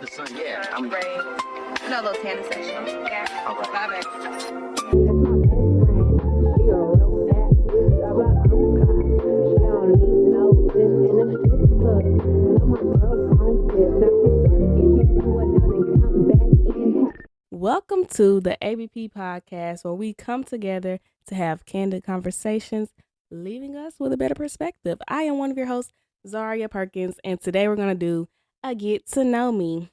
the sun. Yeah, I'm ready. No, little tanning session. Yeah. All right. Bye-bye. Welcome to the ABP Podcast, where we come together to have candid conversations, leaving us with a better perspective. I am one of your hosts, Zariya Perkins, and today we're going to do a Get to Know Me.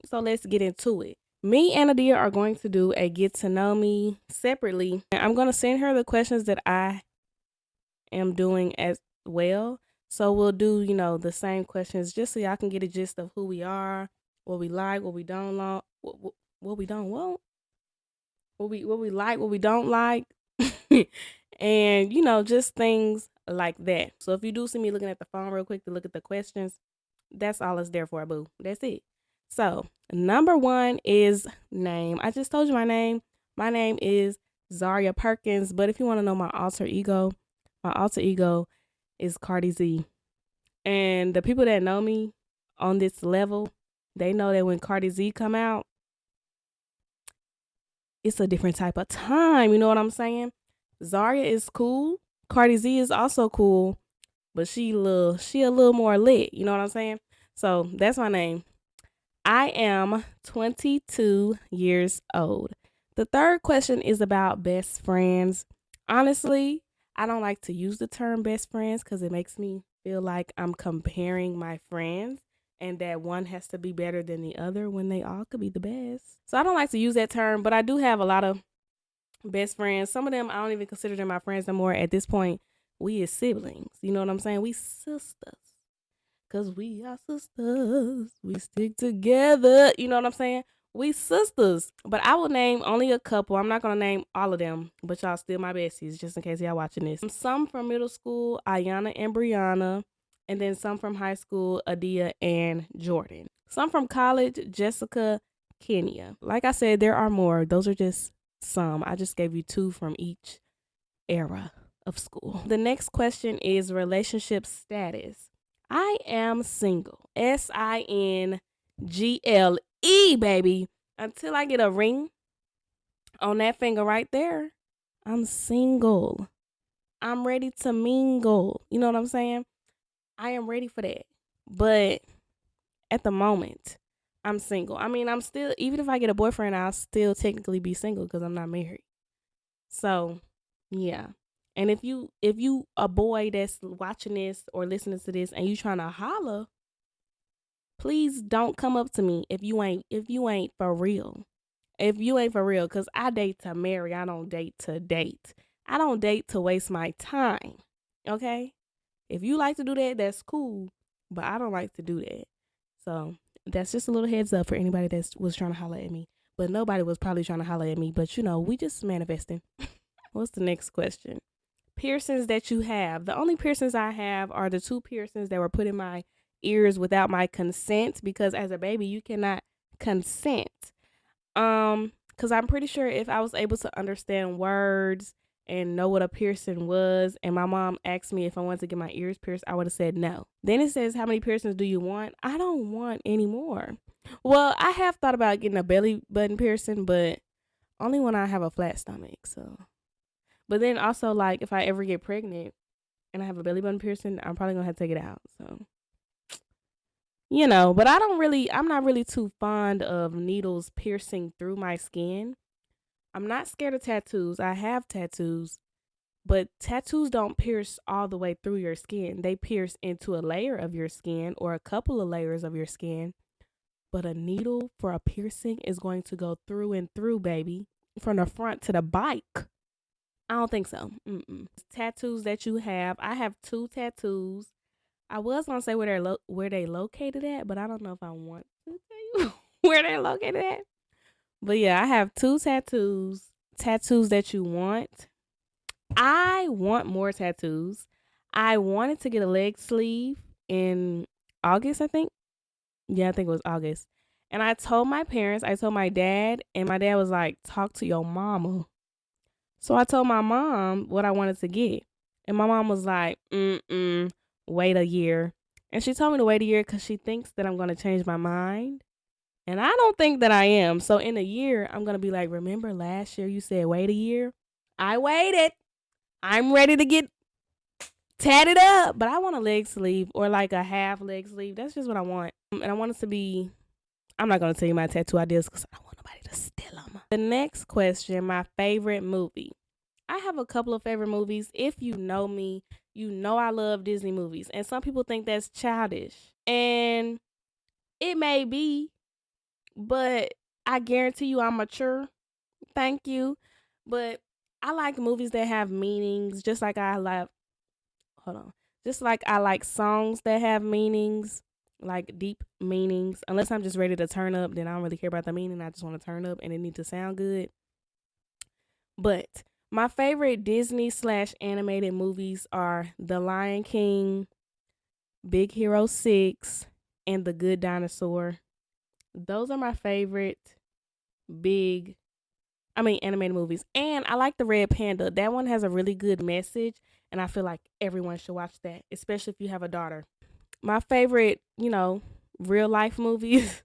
So let's get into it. Me and Adia are going to do a Get to Know Me separately. And I'm going to send her the questions that I am doing as well. So we'll do, the same questions just so y'all can get a gist of who we are, what we like, what we don't like, what we don't want, what we like, what we don't like, and just things like that. So if you do see me looking at the phone real quick to look at the questions, that's all it's there for, boo. That's it. So number one is name. I just told you my name. My name is Zariya Perkins, but if you want to know my alter ego is Cardi Z. And the people that know me on this level, they know that when Cardi Z come out, it's a different type of time. You know what I'm saying? Zariya is cool. Cardi Z is also cool, but she a little more lit. You know what I'm saying? So that's my name. I am 22 years old. The third question is about best friends. Honestly, I don't like to use the term best friends because it makes me feel like I'm comparing my friends and that one has to be better than the other when they all could be the best. So I don't like to use that term, but I do have a lot of best friends. Some of them, I don't even consider them my friends no more. At this point, we is siblings. You know what I'm saying? We sisters. Because we are sisters. We stick together. You know what I'm saying? We sisters. But I will name only a couple. I'm not going to name all of them, but y'all still my besties, just in case y'all watching this. Some from middle school, Ayana and Brianna. And then some from high school, Adia and Jordan. Some from college, Jessica, Kenya. Like I said, there are more. Those are just some. I just gave you two from each era of school. The next question is relationship status. I am single. SINGLE, baby. Until I get a ring on that finger right there, I'm single. I'm ready to mingle. You know what I'm saying? I am ready for that. But at the moment, I'm single. I mean, I'm still, even if I get a boyfriend, I'll still technically be single because I'm not married. So, yeah. And if you a boy that's watching this or listening to this and you trying to holler, please don't come up to me if you ain't for real. If you ain't for real, because I date to marry. I don't date to date. I don't date to waste my time. Okay? If you like to do that, that's cool. But I don't like to do that. So that's just a little heads up for anybody that was trying to holler at me. But nobody was probably trying to holler at me. But, we just manifesting. What's the next question? Piercings that you have. The only piercings I have are the two piercings that were put in my ears without my consent, because as a baby you cannot consent. Because I'm pretty sure if I was able to understand words and know what a piercing was, and my mom asked me if I wanted to get my ears pierced, I would have said no. Then it says, how many piercings do you want? I don't want any more. Well, I have thought about getting a belly button piercing, but only when I have a flat stomach. So, but then also, like, if I ever get pregnant and I have a belly button piercing, I'm probably gonna have to take it out. So, but I'm not really too fond of needles piercing through my skin. I'm not scared of tattoos. I have tattoos, but tattoos don't pierce all the way through your skin. They pierce into a layer of your skin or a couple of layers of your skin. But a needle for a piercing is going to go through and through, baby, from the front to the bike. I don't think so. Tattoos that you have. I have 2 tattoos. I was going to say where they located at, but I don't know if I want to tell you where they're located at. But yeah, I have 2 tattoos. Tattoos that you want. I want more tattoos. I wanted to get a leg sleeve in August, I think. Yeah, I think it was August. And I told my parents, I told my dad, and my dad was like, talk to your mama. So I told my mom what I wanted to get. And my mom was like, wait a year. And she told me to wait a year because she thinks that I'm going to change my mind. And I don't think that I am. So in a year, I'm going to be like, remember last year you said wait a year? I waited. I'm ready to get tatted up. But I want a leg sleeve or like a half leg sleeve. That's just what I want. And I want it to be, I'm not going to tell you my tattoo ideas because I don't want nobody to steal them. The next question, my favorite movie. I have a couple of favorite movies. If you know me, you know I love Disney movies. And some people think that's childish. And it may be, but I guarantee you I'm mature. Thank you. But I like movies that have meanings, just like I like, just like I like songs that have meanings, like deep meanings. Unless I'm just ready to turn up, then I don't really care about the meaning. I just want to turn up and it needs to sound good. But my favorite Disney/animated movies are The Lion King, Big Hero 6, and The Good Dinosaur. Those are my favorite animated movies. And I like The Red Panda. That one has a really good message, and I feel like everyone should watch that, especially if you have a daughter. My favorite, real life movies,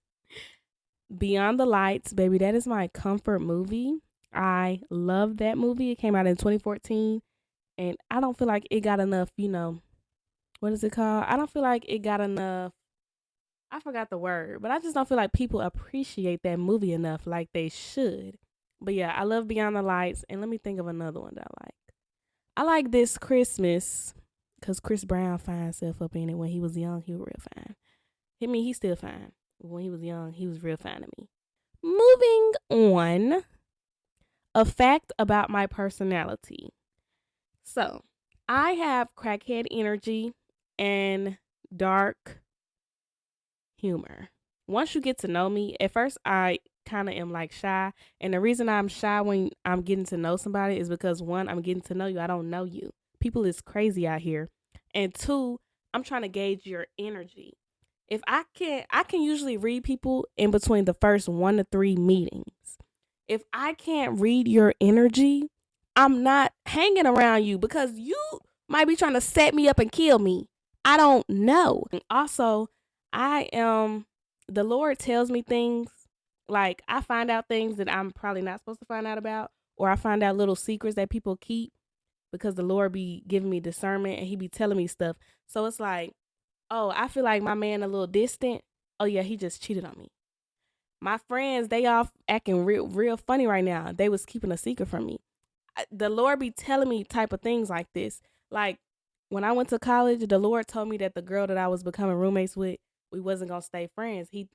Beyond the Lights, baby, that is my comfort movie. I love that movie. It came out in 2014, and I don't feel like it got enough, what is it called? I don't feel like it got enough. I forgot the word, but I just don't feel like people appreciate that movie enough like they should. But yeah, I love Beyond the Lights, and let me think of another one that I like. I like This Christmas because Chris Brown finds himself up in it. When he was young, he was real fine. He's still fine. When he was young, he was real fine to me. Moving on. A fact about my personality. So, I have crackhead energy and dark humor. Once you get to know me, at first I kind of am like shy. And the reason I'm shy when I'm getting to know somebody is because one, I'm getting to know you. I don't know you. People is crazy out here. And two, I'm trying to gauge your energy. If I can usually read people in between the first 1 to 3 meetings. If I can't read your energy, I'm not hanging around you because you might be trying to set me up and kill me. I don't know. And also, the Lord tells me things, like I find out things that I'm probably not supposed to find out about, or I find out little secrets that people keep because the Lord be giving me discernment and he be telling me stuff. So it's like, oh, I feel like my man a little distant. Oh yeah, he just cheated on me. My friends, they all acting real funny right now. They was keeping a secret from me. The Lord be telling me type of things like this. Like when I went to college, the Lord told me that the girl that I was becoming roommates with, we wasn't gonna stay friends. He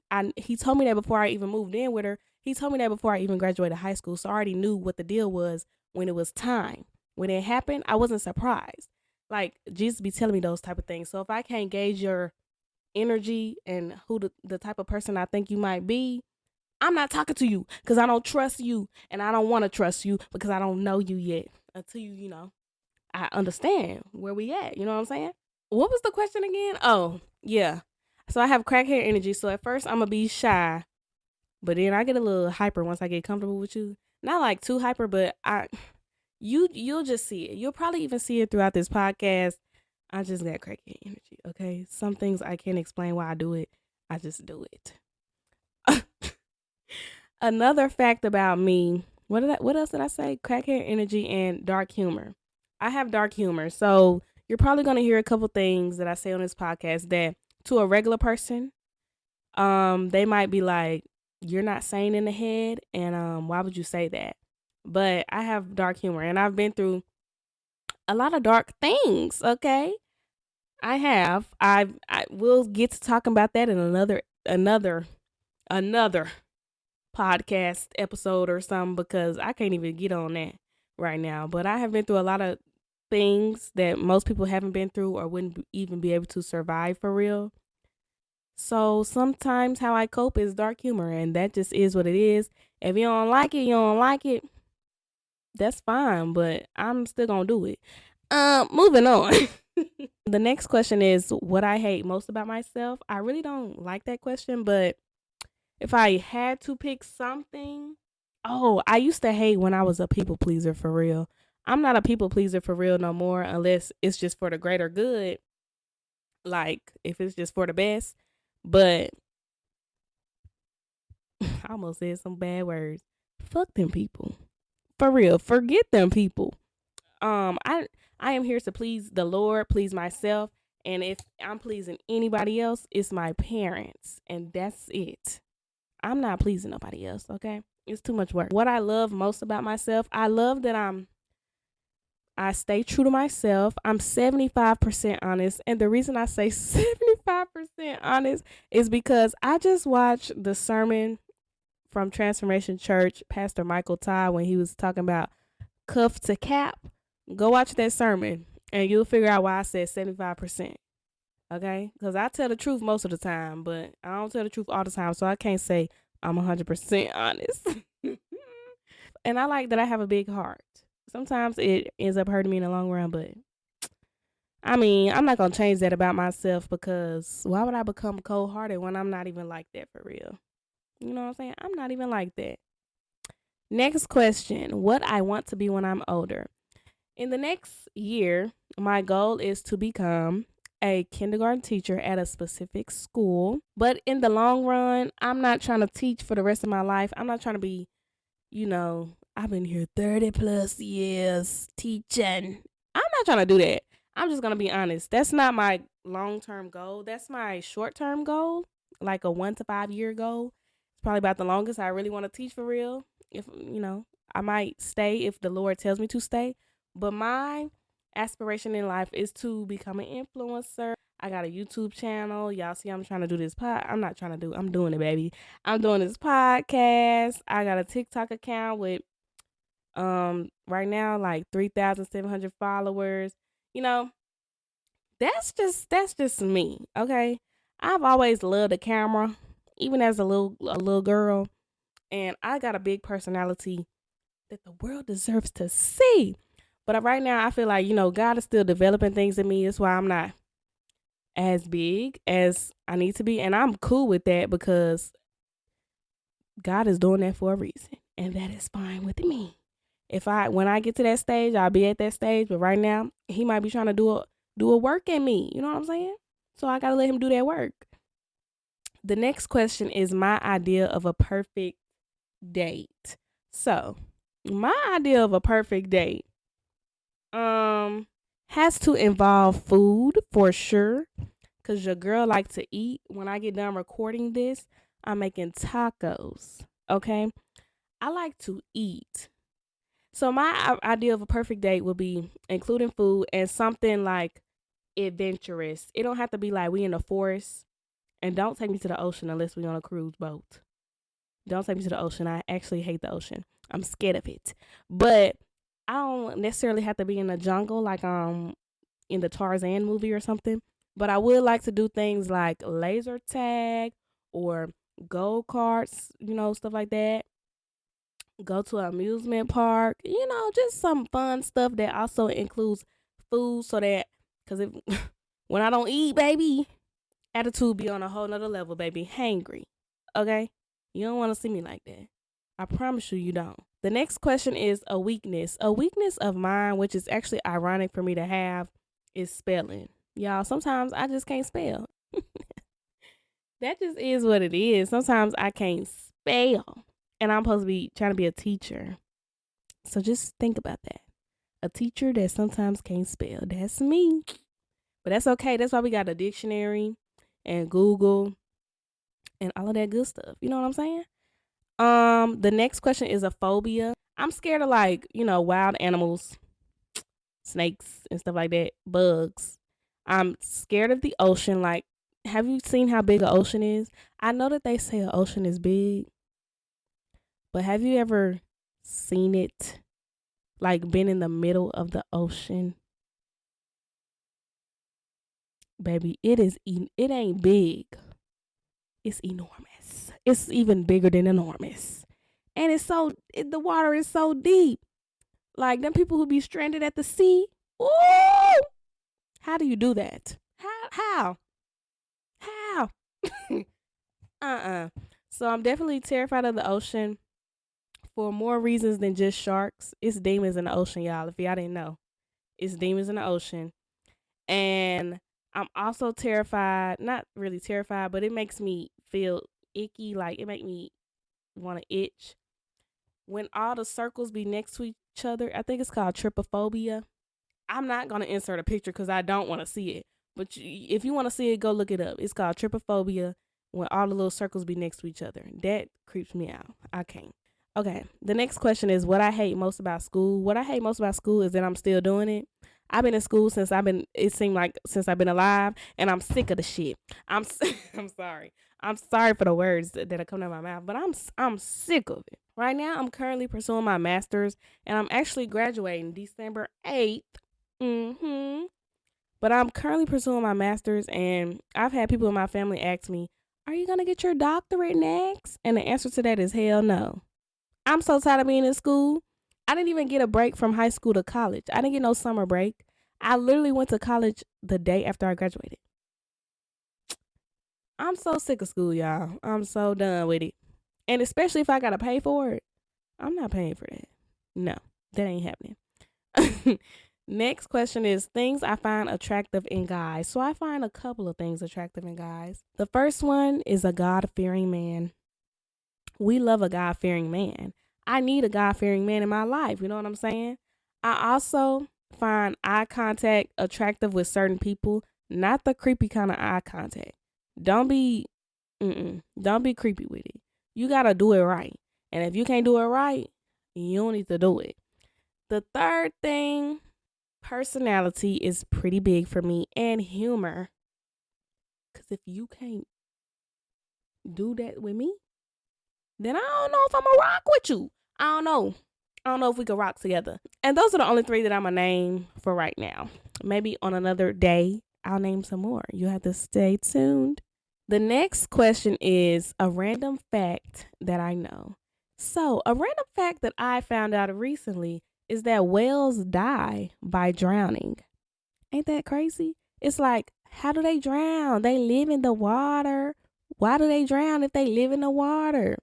told me that before I even moved in with her. He told me that before I even graduated high school. So I already knew what the deal was when it was time. When it happened, I wasn't surprised. Like Jesus be telling me those type of things. So if I can't gauge your energy and who the type of person I think you might be, I'm not talking to you because I don't trust you, and I don't want to trust you because I don't know you yet until I understand where we at. You know what I'm saying? What was the question again? Oh, yeah. So I have crackhead energy. So at first I'm going to be shy, but then I get a little hyper once I get comfortable with you. Not like too hyper, but you'll just see it. You'll probably even see it throughout this podcast. I just got crackhead energy, okay? Some things I can't explain why I do it. I just do it. Another fact about me, what else did I say? Crackhead energy and dark humor. I have dark humor. So you're probably going to hear a couple things that I say on this podcast that to a regular person, they might be like, you're not sane in the head. And why would you say that? But I have dark humor and I've been through a lot of dark things. Okay. I have. I will get to talking about that in another podcast episode or something because I can't even get on that right now. But I have been through a lot of things that most people haven't been through or wouldn't even be able to survive for real. So sometimes how I cope is dark humor, and that just is what it is. If you don't like it, you don't like it. That's fine, but I'm still gonna do it. Moving on. The next question is what I hate most about myself. I really don't like that question, but if I had to pick something, I used to hate when I was a people pleaser for real. I'm not a people pleaser for real no more unless it's just for the greater good. Like if it's just for the best. But I almost said some bad words. Fuck them people. For real. Forget them people. I am here to please the Lord, please myself, and if I'm pleasing anybody else, it's my parents, and that's it. I'm not pleasing nobody else, okay? It's too much work. What I love most about myself, I love that I stay true to myself. I'm 75% honest. And the reason I say 75% honest is because I just watched the sermon from Transformation Church, Pastor Michael Todd, when he was talking about cuff to cap. Go watch that sermon and you'll figure out why I said 75%. Okay? Because I tell the truth most of the time, but I don't tell the truth all the time. So I can't say I'm 100% honest. And I like that I have a big heart. Sometimes it ends up hurting me in the long run, but I mean, I'm not going to change that about myself because why would I become cold hearted when I'm not even like that for real? You know what I'm saying? I'm not even like that. Next question. What I want to be when I'm older. In the next year, my goal is to become a kindergarten teacher at a specific school. But in the long run, I'm not trying to teach for the rest of my life. I'm not trying to be, I've been here 30 plus years teaching. I'm not trying to do that. I'm just going to be honest. That's not my long-term goal. That's my short-term goal, like a 1 to 5 year goal. It's probably about the longest I really want to teach for real. If, I might stay if the Lord tells me to stay. But my aspiration in life is to become an influencer. I got a YouTube channel. Y'all see I'm trying to do this I'm doing it, baby. I'm doing this podcast. I got a TikTok account with right now like 3,700 followers. That's just me, okay? I've always loved the camera, even as a little girl, and I got a big personality that the world deserves to see. But right now, I feel like, God is still developing things in me. That's why I'm not as big as I need to be. And I'm cool with that because God is doing that for a reason. And that is fine with me. When I get to that stage, I'll be at that stage. But right now, he might be trying to do a work in me. You know what I'm saying? So I got to let him do that work. The next question is my idea of a perfect date. So my idea of a perfect date has to involve food for sure, cause your girl like to eat. When I get done recording this, I'm making tacos. Okay, I like to eat. So my idea of a perfect date would be including food and something like adventurous. It don't have to be like we in the forest, and don't take me to the ocean unless we on a cruise boat. Don't take me to the ocean. I actually hate the ocean. I'm scared of it. But I don't necessarily have to be in the jungle like in the Tarzan movie or something. But I would like to do things like laser tag or go karts, stuff like that. Go to an amusement park, just some fun stuff that also includes food so that, because if when I don't eat, baby, attitude be on a whole nother level, baby. Hangry. Okay? You don't want to see me like that. I promise you don't. The next question is a weakness. A weakness of mine, which is actually ironic for me to have, is spelling. Y'all, sometimes I just can't spell. That just is what it is. Sometimes I can't spell. And I'm supposed to be trying to be a teacher. So just think about that. A teacher that sometimes can't spell. That's me. But that's okay. That's why we got a dictionary and Google and all of that good stuff. You know what I'm saying? The next question is a phobia. I'm scared of wild animals, snakes and stuff like that, bugs. I'm scared of the ocean. Like, have you seen how big an ocean is? I know that they say an ocean is big, but have you ever seen it? Like been in the middle of the ocean? Baby, it ain't big. It's enormous. It's even bigger than enormous. And the water is so deep. Like them people who be stranded at the sea. Ooh! How do you do that? How? So I'm definitely terrified of the ocean for more reasons than just sharks. It's demons in the ocean, y'all. If y'all didn't know, it's demons in the ocean. And I'm also terrified, not really terrified, but it makes me feel icky. Like it make me want to itch. When all the circles be next to each other, I think it's called trypophobia. I'm not going to insert a picture because I don't want to see it. But if you want to see it, go look it up. It's called trypophobia when all the little circles be next to each other. That creeps me out. I can't. Okay, the next question is what I hate most about school. What I hate most about school is that I'm still doing it. I've been in school it seemed like since I've been alive, and I'm sick of the shit. I'm sorry. I'm sorry for the words that are coming out of my mouth, but I'm sick of it. Right now, I'm currently pursuing my master's, and I'm actually graduating December 8th. But I'm currently pursuing my master's, and I've had people in my family ask me, "Are you gonna get your doctorate next?" And the answer to that is hell no. I'm so tired of being in school. I didn't even get a break from high school to college. I didn't get no summer break. I literally went to college the day after I graduated. I'm so sick of school, y'all. I'm so done with it. And especially if I gotta pay for it, I'm not paying for that. No, that ain't happening. Next question is things I find attractive in guys. So I find a couple of things attractive in guys. The first one is a God-fearing man. We love a God-fearing man. I need a God-fearing man in my life. You know what I'm saying? I also find eye contact attractive with certain people, not the creepy kind of eye contact. Don't be creepy with it. You got to do it right. And if you can't do it right, you don't need to do it. The third thing, personality is pretty big for me, and humor. Because if you can't do that with me, then I don't know if I'm going to rock with you. I don't know. I don't know if we could rock together. And those are the only 3 that I'm going to name for right now. Maybe on another day, I'll name some more. You have to stay tuned. The next question is a random fact that I know. So, a random fact that I found out recently is that whales die by drowning. Ain't that crazy? It's like, how do they drown? They live in the water. Why do they drown if they live in the water?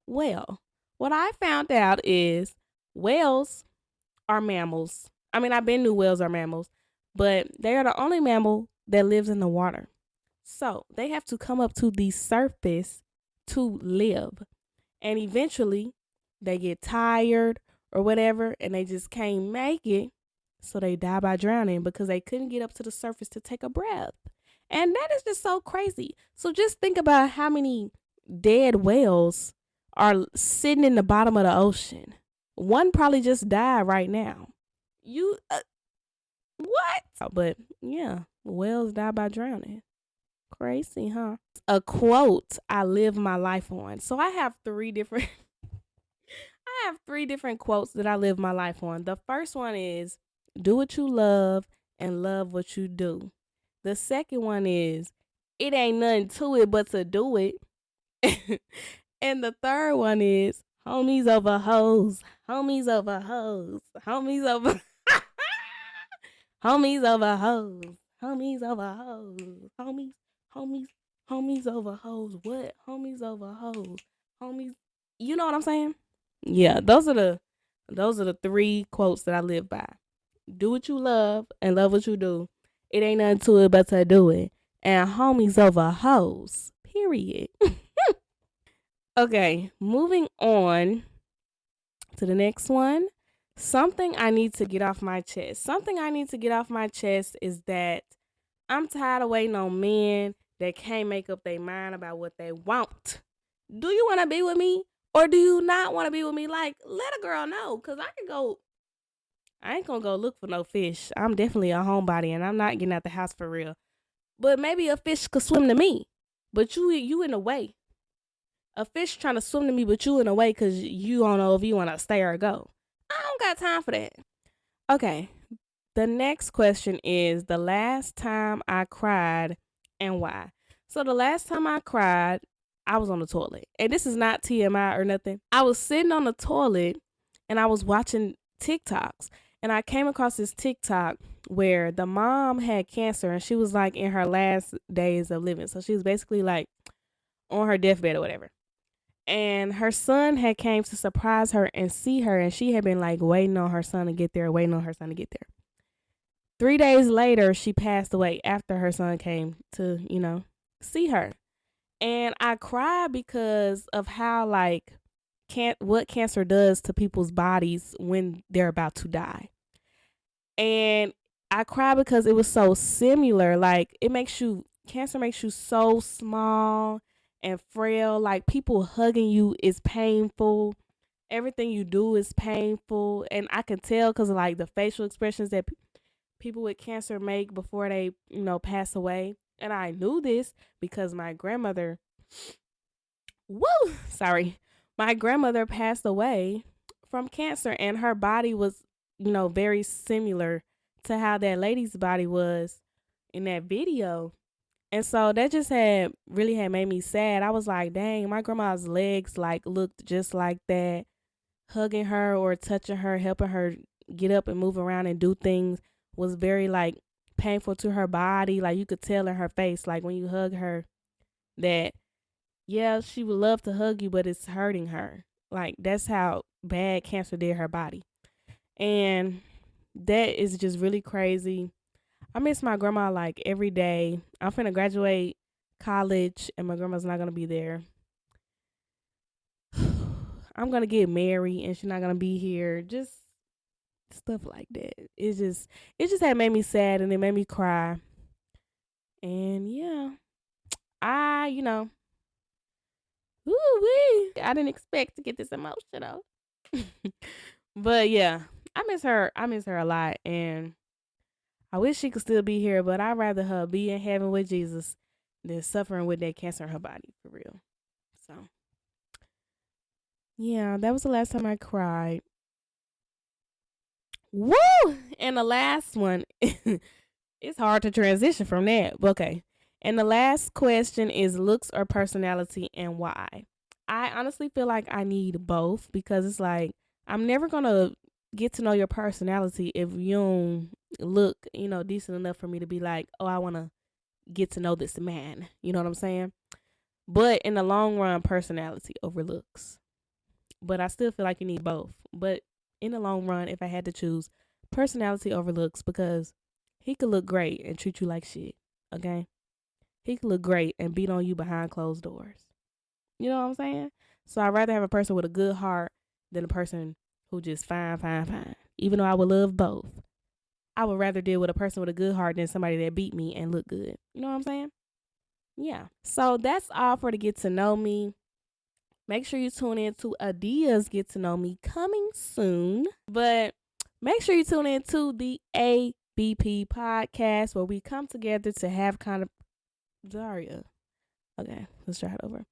Well, what I found out is whales are mammals. I mean, I've been knew whales are mammals, but they are the only mammal that lives in the water. So they have to come up to the surface to live. And eventually they get tired or whatever, and they just can't make it. So they die by drowning because they couldn't get up to the surface to take a breath. And that is just so crazy. So just think about how many dead whales are sitting in the bottom of the ocean. One probably just died right now. What? But yeah, whales die by drowning. Crazy, huh? A quote I live my life on. So I have 3 different quotes that I live my life on. The first one is do what you love and love what you do. The second one is it ain't nothing to it but to do it. And the third one is homies over hoes. Homies over hoes. Homies over homies over hoes. Homies over hoes. Homies over hoes. What? Homies over hoes. Homies. You know what I'm saying? Yeah, those are the 3 quotes that I live by. Do what you love and love what you do. It ain't nothing to it but to do it. And homies over hoes. Period. Okay, moving on to the next one. Something I need to get off my chest. Something I need to get off my chest is that I'm tired of waiting on men that can't make up their mind about what they want. Do you want to be with me or do you not want to be with me? Like, let a girl know, because I ain't going to go look for no fish. I'm definitely a homebody and I'm not getting out the house for real. But maybe a fish could swim to me, but you in the way. A fish trying to swim to me, but you in the way because you don't know if you want to stay or go. I don't got time for that. Okay, the next question is the last time I cried and why. So the last time I cried, I was on the toilet. And this is not TMI or nothing. I was sitting on the toilet and I was watching TikToks. And I came across this TikTok where the mom had cancer and she was like in her last days of living. So she was basically like on her deathbed or whatever. And her son had came to surprise her and see her. And she had been like waiting on her son to get there. 3 days later, she passed away after her son came to, see her. And I cried because of how like what cancer does to people's bodies when they're about to die. And I cried because it was so similar. Like cancer makes you so small and frail. Like people hugging you is painful. Everything you do is painful. And I can tell because of like the facial expressions that people with cancer make before they, pass away. And I knew this because my grandmother, my grandmother passed away from cancer, and her body was, very similar to how that lady's body was in that video. And so that just had made me sad. I was like, dang, my grandma's legs like looked just like that. Hugging her or touching her, helping her get up and move around and do things was very like painful to her body. Like you could tell in her face, like when you hug her, that yeah, she would love to hug you, but it's hurting her. Like that's how bad cancer did her body. And that is just really crazy. I miss my grandma like every day. I'm finna graduate college and my grandma's not gonna be there. I'm gonna get married and she's not gonna be here. Just stuff like that. It just had made me sad and it made me cry. And yeah, I woo-wee. I didn't expect to get this emotional. But yeah, I miss her. I miss her a lot, and I wish she could still be here. But I'd rather her be in heaven with Jesus than suffering with that cancer in her body, for real. So yeah, that was the last time I cried. Woo! And the last one, it's hard to transition from that. But okay. And the last question is looks or personality and why. I honestly feel like I need both because it's like I'm never going to get to know your personality if you don't look, decent enough for me to be like, oh, I want to get to know this man. You know what I'm saying? But in the long run, personality over looks. But I still feel like you need both. But in the long run, if I had to choose, personality over looks because he could look great and treat you like shit. Okay? He could look great and beat on you behind closed doors. You know what I'm saying? So I'd rather have a person with a good heart than a person who just fine. Even though I would love both, I would rather deal with a person with a good heart than somebody that beat me and look good. You know what I'm saying? Yeah. So that's all for the Get to Know Me. Make sure you tune in to Adia's Get to Know Me coming soon. But make sure you tune in to the ABP Podcast where we come together to have Zariya. Okay, let's try it over.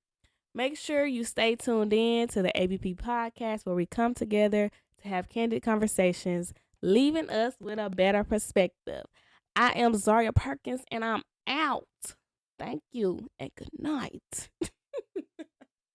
Make sure you stay tuned in to the ABP Podcast where we come together to have candid conversations, leaving us with a better perspective. I am Zariya Perkins and I'm out. Thank you and good night.